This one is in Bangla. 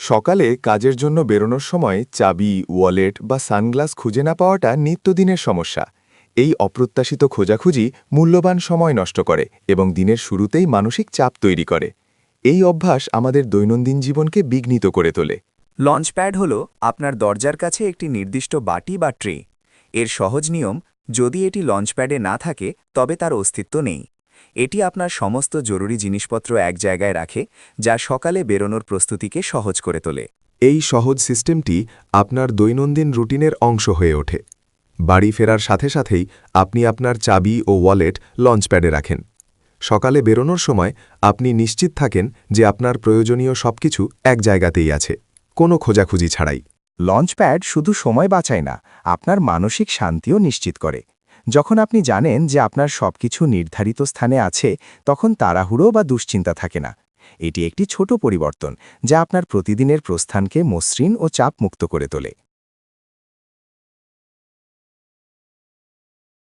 সকালে কাজের জন্য বেরোনোর সময় চাবি, ওয়ালেট বা সানগ্লাস খুঁজে না পাওয়াটা নিত্যদিনের সমস্যা। এই অপ্রত্যাশিত খোঁজাখুঁজি মূল্যবান সময় নষ্ট করে এবং দিনের শুরুতেই মানসিক চাপ তৈরি করে। এই অভ্যাস আমাদের দৈনন্দিন জীবনকে বিঘ্নিত করে তোলে। লঞ্চপ্যাড হল আপনার দরজার কাছে একটি নির্দিষ্ট বাটি বা ট্রে। এর সহজ নিয়ম, যদি এটি লঞ্চপ্যাডে না থাকে তবে তার অস্তিত্ব নেই। এটি আপনার সমস্ত জরুরি জিনিসপত্র এক জায়গায় রাখে, যা সকালে বেরোনোর প্রস্তুতিকে সহজ করে তোলে। এই সহজ সিস্টেমটি আপনার দৈনন্দিন রুটিনের অংশ হয়ে ওঠে। বাড়ি ফেরার সাথে সাথেই আপনি আপনার চাবি ও ওয়ালেট লঞ্চপ্যাডে রাখেন। সকালে বেরোনোর সময় আপনি নিশ্চিত থাকেন যে আপনার প্রয়োজনীয় সবকিছু এক জায়গাতেই আছে, কোনো খোঁজাখুঁজি ছাড়াই। লঞ্চপ্যাড শুধু সময় বাঁচায় না, আপনার মানসিক শান্তিও নিশ্চিত করে। যখন আপনি জানেন যে আপনার সবকিছু নির্ধারিত স্থানে আছে, তখন তাড়াহুড়ো বা দুশ্চিন্তা থাকে না। এটি একটি ছোট পরিবর্তন, যা আপনার প্রতিদিনের প্রস্থানকে মসৃণ ও চাপমুক্ত করে তোলে।